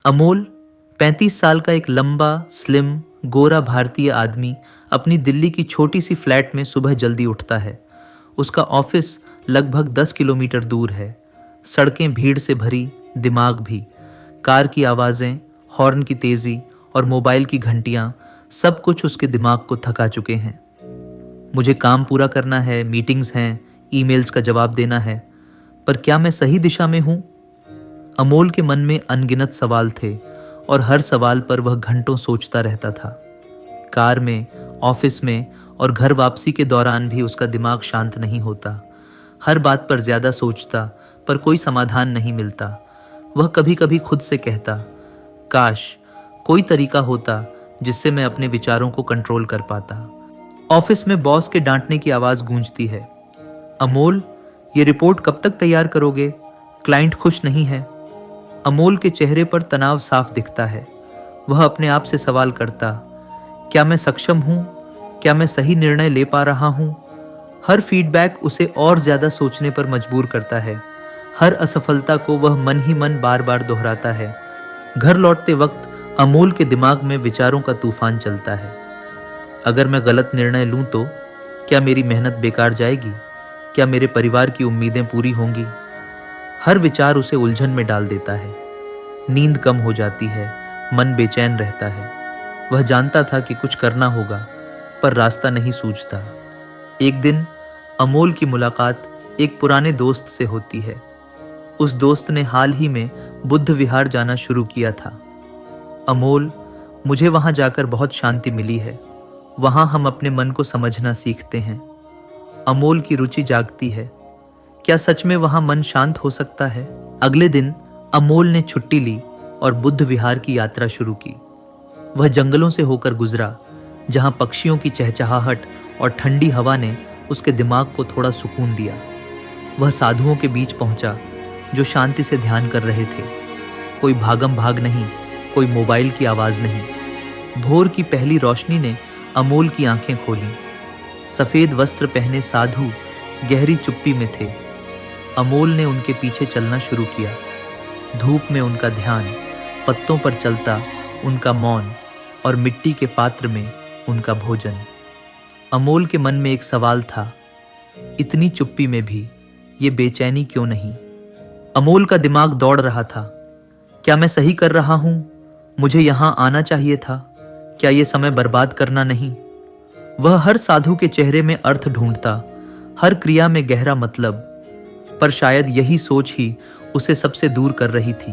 अमोल 35 साल का एक लंबा, स्लिम, गोरा भारतीय आदमी अपनी दिल्ली की छोटी सी फ्लैट में सुबह जल्दी उठता है। उसका ऑफिस लगभग 10 किलोमीटर दूर है। सड़कें भीड़ से भरी, दिमाग भी। कार की आवाज़ें, हॉर्न की तेज़ी और मोबाइल की घंटियाँ, सब कुछ उसके दिमाग को थका चुके हैं। मुझे काम पूरा करना है, मीटिंग्स हैं, ईमेल्स का जवाब देना है, पर क्या मैं सही दिशा में हूँ? अमोल के मन में अनगिनत सवाल थे और हर सवाल पर वह घंटों सोचता रहता था। कार में, ऑफिस में और घर वापसी के दौरान भी उसका दिमाग शांत नहीं होता। हर बात पर ज्यादा सोचता, पर कोई समाधान नहीं मिलता। वह कभी कभी खुद से कहता, काश कोई तरीका होता जिससे मैं अपने विचारों को कंट्रोल कर पाता। ऑफिस में बॉस के डांटने की आवाज गूंजती है। अमोल, ये रिपोर्ट कब तक तैयार करोगे? क्लाइंट खुश नहीं है। अमोल के चेहरे पर तनाव साफ दिखता है। वह अपने आप से सवाल करता, क्या मैं सक्षम हूँ? क्या मैं सही निर्णय ले पा रहा हूँ? हर फीडबैक उसे और ज्यादा सोचने पर मजबूर करता है। हर असफलता को वह मन ही मन बार बार दोहराता है। घर लौटते वक्त अमोल के दिमाग में विचारों का तूफान चलता है। अगर मैं गलत निर्णय लूं तो क्या मेरी मेहनत बेकार जाएगी? क्या मेरे परिवार की उम्मीदें पूरी होंगी? हर विचार उसे उलझन में डाल देता है। नींद कम हो जाती है, मन बेचैन रहता है। वह जानता था कि कुछ करना होगा, पर रास्ता नहीं सूझता। एक दिन अमोल की मुलाकात एक पुराने दोस्त से होती है। उस दोस्त ने हाल ही में बुद्ध विहार जाना शुरू किया था। अमोल, मुझे वहां जाकर बहुत शांति मिली है। वहां हम अपने मन को समझना सीखते हैं। अमोल की रुचि जागती है। क्या सच में वहां मन शांत हो सकता है? अगले दिन अमोल ने छुट्टी ली और बुद्ध विहार की यात्रा शुरू की। वह जंगलों से होकर गुजरा, जहां पक्षियों की चहचहाहट और ठंडी हवा ने उसके दिमाग को थोड़ा सुकून दिया। वह साधुओं के बीच पहुंचा, जो शांति से ध्यान कर रहे थे। कोई भागम भाग नहीं, कोई मोबाइल की आवाज नहीं। भोर की पहली रोशनी ने अमोल की आंखें खोली। सफेद वस्त्र पहने साधु गहरी चुप्पी में थे। अमोल ने उनके पीछे चलना शुरू किया। धूप में उनका ध्यान, पत्तों पर चलता उनका मौन और मिट्टी के पात्र में उनका भोजन। अमोल के मन में एक सवाल था, इतनी चुप्पी में भी ये बेचैनी क्यों नहीं? अमोल का दिमाग दौड़ रहा था। क्या मैं सही कर रहा हूं? मुझे यहां आना चाहिए था। क्या ये समय बर्बाद करना नहीं? वह हर साधु के चेहरे में अर्थ ढूंढता, हर क्रिया में गहरा मतलब, पर शायद यही सोच ही उसे सबसे दूर कर रही थी।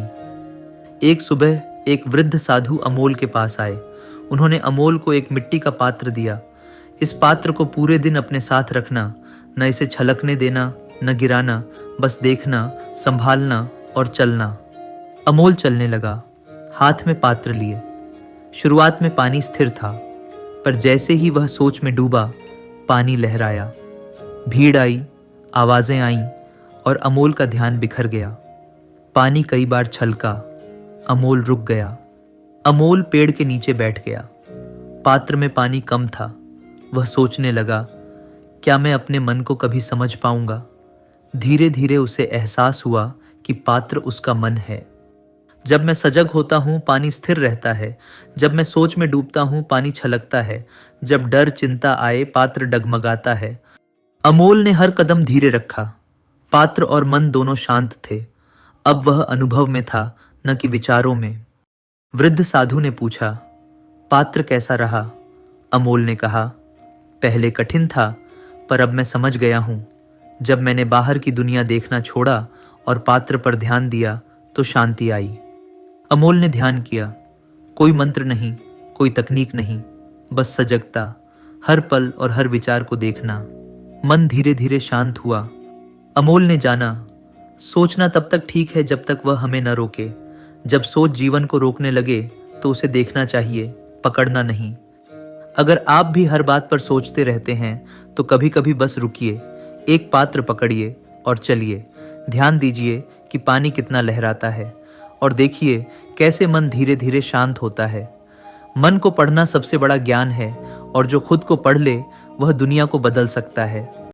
एक सुबह एक वृद्ध साधु अमोल के पास आए। उन्होंने अमोल को एक मिट्टी का पात्र दिया। इस पात्र को पूरे दिन अपने साथ रखना, न इसे छलकने देना, न गिराना, बस देखना, संभालना और चलना। अमोल चलने लगा, हाथ में पात्र लिए। शुरुआत में पानी स्थिर था, पर जैसे ही वह सोच में डूबा, पानी लहराया। भीड़ आई, आवाजें आईं और अमोल का ध्यान बिखर गया। पानी कई बार छलका, अमोल रुक गया। अमोल पेड़ के नीचे बैठ गया। पात्र में पानी कम था। वह सोचने लगा, क्या मैं अपने मन को कभी समझ पाऊंगा? धीरे धीरे उसे एहसास हुआ कि पात्र उसका मन है। जब मैं सजग होता हूं, पानी स्थिर रहता है। जब मैं सोच में डूबता हूं, पानी छलकता है। जब डर चिंता आए, पात्र डगमगाता है। अमोल ने हर कदम धीरे रखा। पात्र और मन दोनों शांत थे। अब वह अनुभव में था, न कि विचारों में। वृद्ध साधु ने पूछा, पात्र कैसा रहा? अमोल ने कहा, पहले कठिन था, पर अब मैं समझ गया हूं। जब मैंने बाहर की दुनिया देखना छोड़ा और पात्र पर ध्यान दिया, तो शांति आई। अमोल ने ध्यान किया। कोई मंत्र नहीं, कोई तकनीक नहीं, बस सजगता, हर पल और हर विचार को देखना। मन धीरे धीरे शांत हुआ। अमोल ने जाना, सोचना तब तक ठीक है जब तक वह हमें न रोके। जब सोच जीवन को रोकने लगे, तो उसे देखना चाहिए, पकड़ना नहीं। अगर आप भी हर बात पर सोचते रहते हैं, तो कभी कभी बस रुकिए, एक पात्र पकड़िए और चलिए। ध्यान दीजिए कि पानी कितना लहराता है और देखिए कैसे मन धीरे धीरे शांत होता है। मन को पढ़ना सबसे बड़ा ज्ञान है और जो खुद को पढ़ ले, वह दुनिया को बदल सकता है।